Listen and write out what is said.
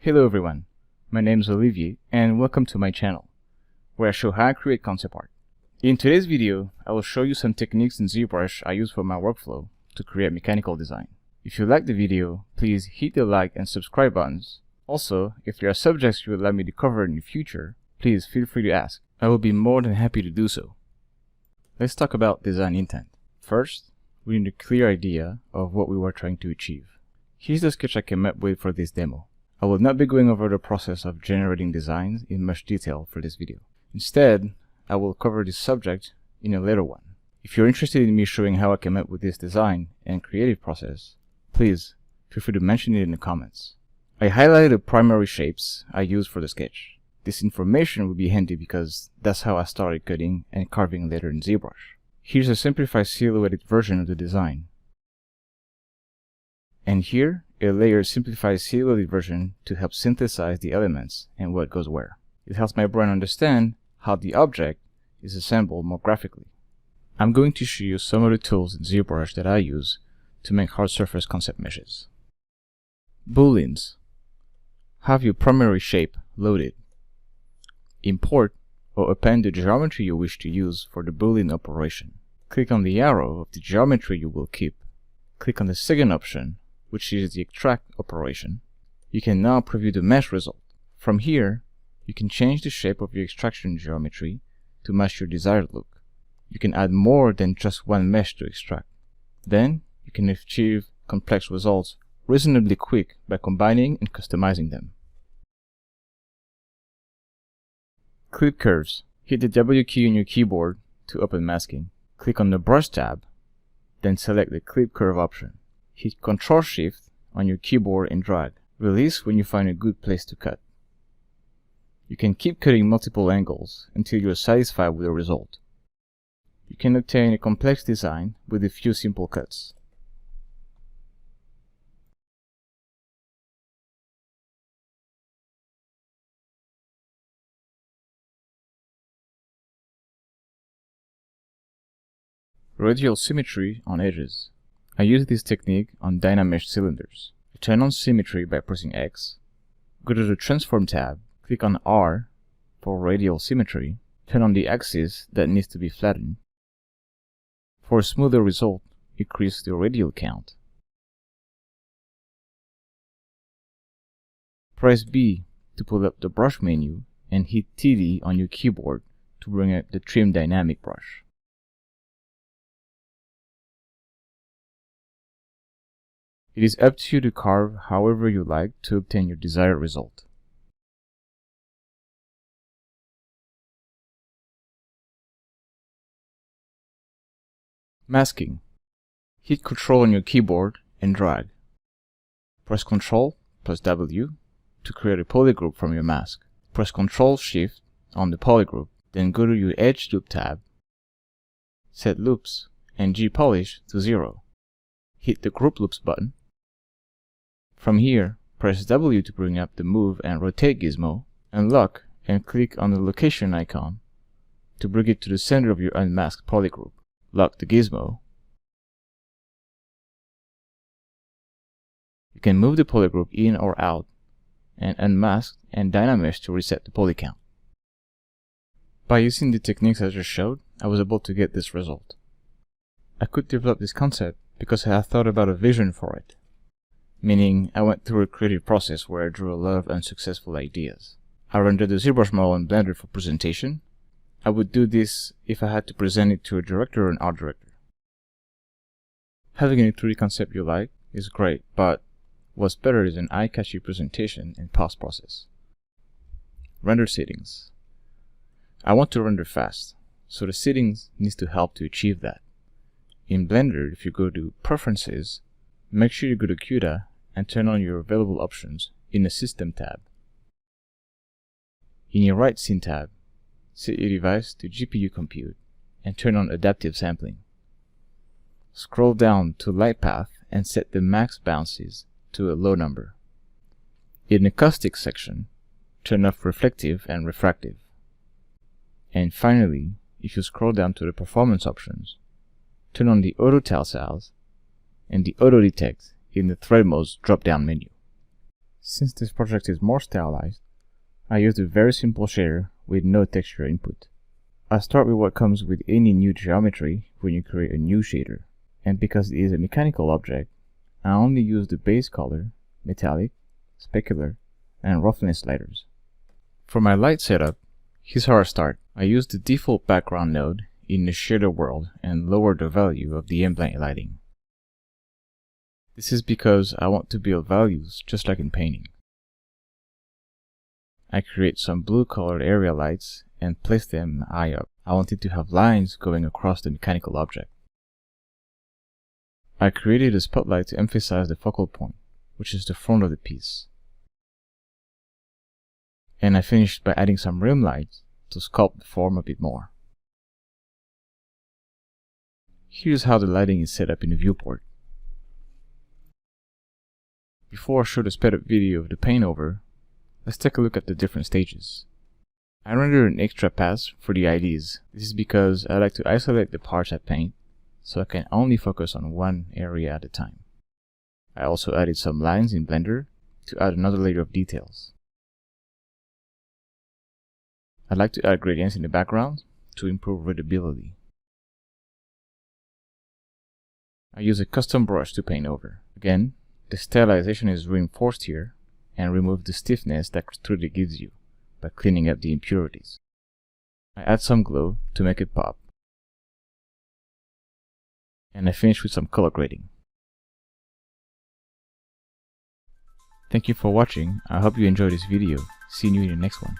Hello everyone, my name is Olivier and welcome to my channel, where I show how I create concept art. In today's video, I will show you some techniques in ZBrush I use for my workflow to create mechanical design. If you like the video, please hit the like and subscribe buttons. Also, if there are subjects you would like me to cover in the future, please feel free to ask. I will be more than happy to do so. Let's talk about design intent. First, we need a clear idea of what we were trying to achieve. Here's the sketch I came up with for this demo. I will not be going over the process of generating designs in much detail for this video. Instead, I will cover this subject in a later one. If you're interested in me showing how I came up with this design and creative process, please feel free to mention it in the comments. I highlighted the primary shapes I used for the sketch. This information will be handy because that's how I started cutting and carving later in ZBrush. Here's a simplified silhouetted version of the design. And here, a layered simplified silhouetted version to help synthesize the elements and what goes where. It helps my brain understand how the object is assembled more graphically. I'm going to show you some of the tools in ZBrush that I use to make hard surface concept meshes. Booleans. Have your primary shape loaded. Import or append the geometry you wish to use for the Boolean operation. Click on the arrow of the geometry you will keep. Click on the second option, which is the extract operation. You can now preview the mesh result. From here, you can change the shape of your extraction geometry to match your desired look. You can add more than just one mesh to extract. Then, you can achieve complex results reasonably quick by combining and customizing them. Clip curves. Hit the W key on your keyboard to open masking. Click on the Brush tab, then select the Clip Curve option. Hit Ctrl-Shift on your keyboard and drag. Release when you find a good place to cut. You can keep cutting multiple angles until you are satisfied with the result. You can obtain a complex design with a few simple cuts. Radial symmetry on edges. I use this technique on Dynamesh cylinders. Turn on symmetry by pressing X. Go to the Transform tab. Click on R for radial symmetry. Turn on the axis that needs to be flattened. For a smoother result, increase the radial count. Press B to pull up the brush menu and hit TD on your keyboard to bring up the Trim Dynamic brush. It is up to you to carve however you like to obtain your desired result. Masking. Hit Ctrl on your keyboard and drag. Press Ctrl plus W to create a polygroup from your mask. Press Ctrl-Shift on the polygroup, then go to your Edge Loop tab, set loops and G-Polish to 0. Hit the Group Loops button. From here, press W to bring up the Move and Rotate gizmo, unlock and click on the location icon to bring it to the center of your unmasked polygroup. Lock the gizmo. You can move the polygroup in or out, and unmask and Dynamesh to reset the poly count. By using the techniques I just showed, I was able to get this result. I could develop this concept because I had thought about a vision for it. Meaning, I went through a creative process where I drew a lot of unsuccessful ideas. I rendered the ZBrush model in Blender for presentation. I would do this if I had to present it to a director or an art director. Having a 3D concept you like is great, but what's better is an eye-catchy presentation and post-process. Render settings. I want to render fast, so the settings needs to help to achieve that. In Blender, if you go to Preferences, make sure you go to CUDA and turn on your available options in the System tab. In your Right Scene tab, set your device to GPU compute and turn on Adaptive Sampling. Scroll down to Light Path and set the max bounces to a low number. In the Caustic section, turn off Reflective and Refractive. And finally, if you scroll down to the Performance options, turn on the Auto Tile Styles and the Auto Detect in the Thread Modes drop-down menu. Since this project is more stylized, I used a very simple shader with no texture input. I start with what comes with any new geometry when you create a new shader, and because it is a mechanical object, I only use the base color, metallic, specular, and roughness sliders. For my light setup, here's how I start. I use the default background node in the shader world and lower the value of the ambient lighting. This is because I want to build values just like in painting. I create some blue colored area lights and place them high up. I wanted to have lines going across the mechanical object. I created a spotlight to emphasize the focal point, which is the front of the piece. And I finished by adding some rim lights to sculpt the form a bit more. Here's how the lighting is set up in the viewport. Before I show the sped up video of the paint over, let's take a look at the different stages. I rendered an extra pass for the IDs. This is because I like to isolate the parts I paint, so I can only focus on one area at a time. I also added some lines in Blender to add another layer of details. I like to add gradients in the background to improve readability. I use a custom brush to paint over. Again, the stylization is reinforced here and remove the stiffness that 3D gives you by cleaning up the impurities. I add some glow to make it pop. And I finish with some color grading. Thank you for watching. I hope you enjoyed this video. See you in the next one.